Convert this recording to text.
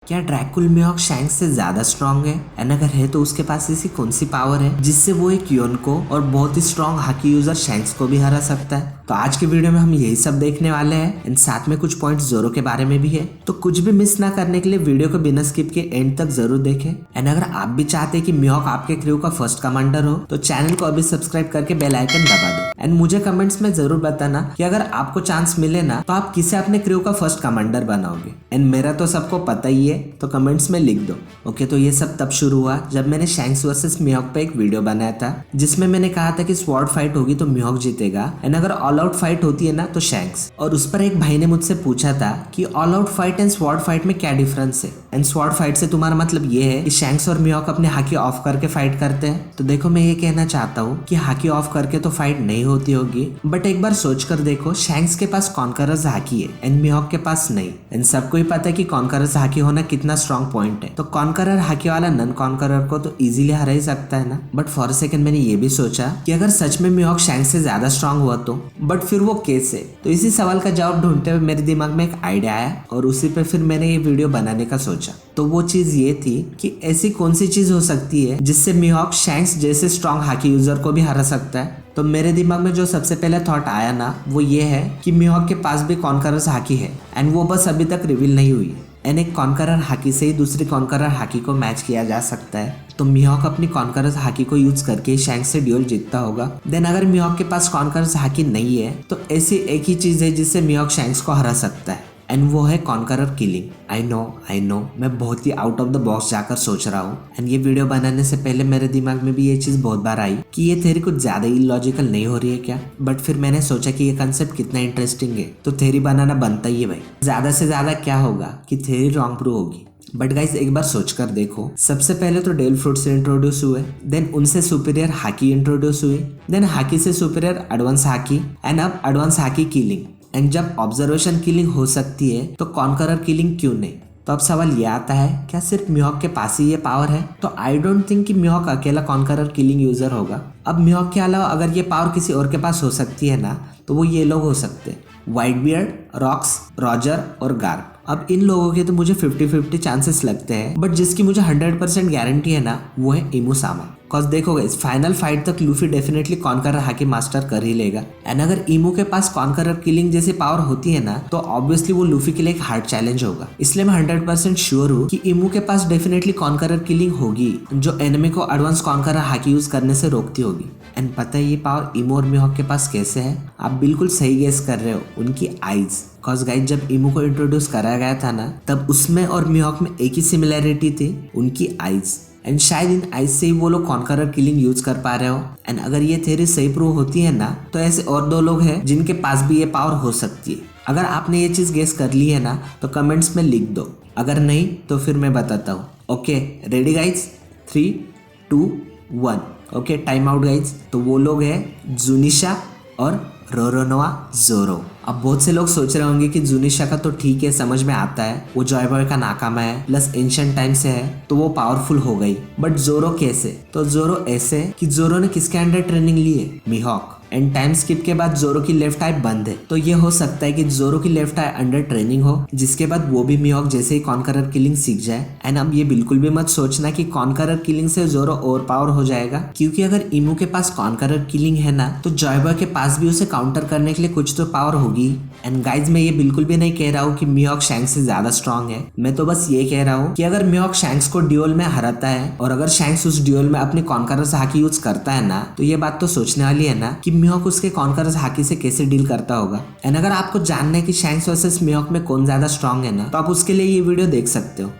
क्या ड्रैकुल मिहोक शैंक्स से ज्यादा स्ट्रांग है? एंड अगर है तो उसके पास ऐसी कौन सी पावर है जिससे वो एक योनको और बहुत ही स्ट्रांग हाकी यूजर शैंक्स को भी हरा सकता है? तो आज के वीडियो में हम यही सब देखने वाले हैं एंड साथ में कुछ पॉइंट्स जोरो के बारे में भी है। तो कुछ भी मिस ना करने के लिए वीडियो को बिना स्किप के एंड तक जरूर देखें। एंड अगर आप भी चाहते हैं कि मिहोक आपके क्रू का फर्स्ट कमांडर हो तो चैनल को अभी सब्सक्राइब करके बेल आइकन दबा दो। एंड मुझे कमेंट्स में जरूर बताना कि अगर आपको चांस मिले ना तो आप किसे अपने क्रू का फर्स्ट कमांडर बनाओगे। एंड मेरा तो सबको पता ही है, तो कमेंट्स में लिख दो। ओके, तो ये सब तब शुरू हुआ जब मैंने शैंक्स वर्सेस मिहोक पे एक वीडियो बनाया था जिसमें मैंने कहा था कि स्वॉर्ड फाइट होगी तो मिहोक जीतेगा एंड अगर ऑल आउट फाइट होती है ना तो शैंक्स। और उस पर एक भाई ने मुझसे पूछा था कि all out fight and sword fight में क्या डिफरेंस है। एंड स्वॉर्ड फाइट से तुम्हारा मतलब ये है कि शैंक्स और मिहोक अपने हाकी ऑफ करके फाइट करते हैं। तो देखो, मैं ये कहना चाहता हूँ कि हाकी ऑफ करके तो फाइट नहीं होती होगी, बट एक बार सोच कर देखो, शैंक्स के पास कॉन्करर्स हाकी है एंड मिहोक के पास नहीं। एंड सबको ही पता है कि कॉन्करर्स हाकी होना कितना स्ट्रॉन्ग पॉइंट है। तो कॉन्करर हाकी वाला नन कॉन्करर को तो इजीली हरा ही सकता है ना। बट फॉर अ सेकंड मैंने ये भी सोचा कि अगर सच में मिहोक शैंक्स से ज्यादा स्ट्रॉन्ग हुआ तो, बट फिर वो कैसे? तो इसी सवाल का जवाब ढूंढते हुए मेरे दिमाग में एक आइडिया आया और उसी पे फिर मैंने ये वीडियो बनाने का सोचा। तो वो चीज ये थी कि ऐसी कौन सी चीज हो सकती है जिससे मिहोक शैंक्स जैसे स्ट्रॉन्ग हाकी यूजर को भी हरा सकता है। तो मेरे दिमाग में जो सबसे पहले थॉट आया ना वो ये है कि मिहोक के पास भी कॉन्करर्स हाकी है एंड वो बस अभी तक रिवील नहीं हुई है। एंड एक कॉन्करर हाकी से ही दूसरी कॉन्करर हाकी को मैच किया जा सकता है। तो मिहोक अपनी कॉन्करर्स हाकी को यूज करके शैंक्स से ड्यूल जीतता होगा। देन अगर मिहोक के पास कॉन्करर्स हाकी नहीं है तो ऐसी एक ही चीज है जिससे मिहोक शैंक्स को हरा सकता है एंड वो है कॉन्करर किलिंग। आई नो मैं बहुत ही आउट ऑफ द बॉक्स जाकर सोच रहा हूँ एंड ये वीडियो बनाने से पहले मेरे दिमाग में भी ये चीज बहुत बार आई कि ये थ्योरी कुछ ज्यादा इलॉजिकल नहीं हो रही है क्या। बट फिर मैंने सोचा कि ये कंसेप्ट कितना इंटरेस्टिंग है तो थ्योरी बनाना बनता ही है भाई। ज्यादा से ज्यादा क्या होगा कि थ्योरी रॉन्ग प्रूव होगी। बट गाइस एक बार सोच कर देखो, सबसे पहले तो डेल फ्रूट्स इंट्रोड्यूस हुए, देन उनसे सुपीरियर हाकी इंट्रोड्यूस हुई, देन हाकी से सुपीरियर एडवांस हाकी एंड अब एडवांस हाकी किलिंग। एंड जब ऑब्जर्वेशन किलिंग हो सकती है तो कॉन्करर किलिंग क्यों नहीं? तो अब सवाल ये आता है, क्या सिर्फ मिहोक के पास ही ये पावर है? तो आई डोंट थिंक कि मिहोक अकेला कॉन्करर किलिंग यूजर होगा। अब मिहोक के अलावा अगर ये पावर किसी और के पास हो सकती है ना तो वो ये लोग हो सकते हैं, व्हाइट बियर्ड, रॉक्स, रॉजर और गार्प। अब इन लोगों के तो मुझे 50-50 चांसेस लगते हैं, बट जिसकी मुझे 100% गारंटी है ना वो है इमू सामा। कॉज देखो गाइस, फाइनल फाइट तक Luffy definitely conqueror hockey master कर ही लेगा एंड अगर इमू के पास कॉन्करर किलिंग जैसी पावर होती है ना तो ऑब्वियसली वो लूफी के लिए एक हार्ड चैलेंज होगा। इसलिए मैं 100% श्योर हूँ कि इमू के पास डेफिनेटली कॉन्करर किलिंग होगी जो एनिमी को एडवांस कॉन्करर हाकी यूज करने से रोकती होगी। एंड पता है ये पावर इमू और मिहोक के पास कैसे है? आप बिल्कुल सही गेस कर रहे हो, उनकी आईज। कॉज गाइस जब इमू को इंट्रोड्यूस कराया गया था ना तब उसमें और मिहोक में एक ही सिमिलैरिटी थी, उनकी आईज। एंड शायद इन आइज से ही वो लोग कॉन्करर किलिंग यूज कर पा रहे हो। एंड अगर ये थ्योरी सही प्रूव होती है ना तो ऐसे और दो लोग हैं जिनके पास भी ये पावर हो सकती है। अगर आपने ये चीज गेस कर ली है ना तो कमेंट्स में लिख दो, अगर नहीं तो फिर मैं बताता हूँ। Okay ready guys? 3, 2, 1। Okay time out guys. तो वो लोग हैं जुनिशा और रोरोनोआ जोरो। अब बहुत से लोग सोच रहे होंगे कि जुनिशा का तो ठीक है, समझ में आता है, वो जॉय बॉय का नाकामा है प्लस एंशिएंट टाइम से है तो वो पावरफुल हो गई। बट जोरो कैसे? तो जोरो ऐसे कि जोरो ने किसके अंडर ट्रेनिंग ली है? मिहोक। एंड टाइम स्किप के बाद जोरो की लेफ्ट आई बंद है तो ये हो सकता है कि जोरो की लेफ्ट आई अंडर ट्रेनिंग हो जिसके बाद वो भी मिहोक जैसे ही कॉन्करर किलिंग सीख जाए। एंड अब ये बिल्कुल भी मत सोचना कि कॉन्करर किलिंग से जोरो ओवर पावर हो जाएगा, क्योंकि अगर इमू के पास कॉन्करर किलिंग है ना तो जॉय बॉय के पास भी उसे काउंटर करने के लिए कुछ तो पावर होगी। एंड गाइज मैं ये बिल्कुल भी नहीं कह रहा हूँ कि मिहोक शैंक्स से ज्यादा स्ट्रॉन्ग है, मैं तो बस ये कह रहा हूँ कि अगर मिहोक शैंक्स को ड्यूल में हराता है और अगर शैंक्स उस ड्यूल में अपनी कॉन्करर हाकी यूज करता है ना तो ये बात तो सोचने वाली है ना कि मिहोक उसके कॉन्करर हाकी से कैसे डील करता होगा। एंड अगर आपको जानना है कि शैंक्स वर्सेस मिहोक में कौन ज्यादा स्ट्रॉन्ग है ना तो आप उसके लिए ये वीडियो देख सकते हो।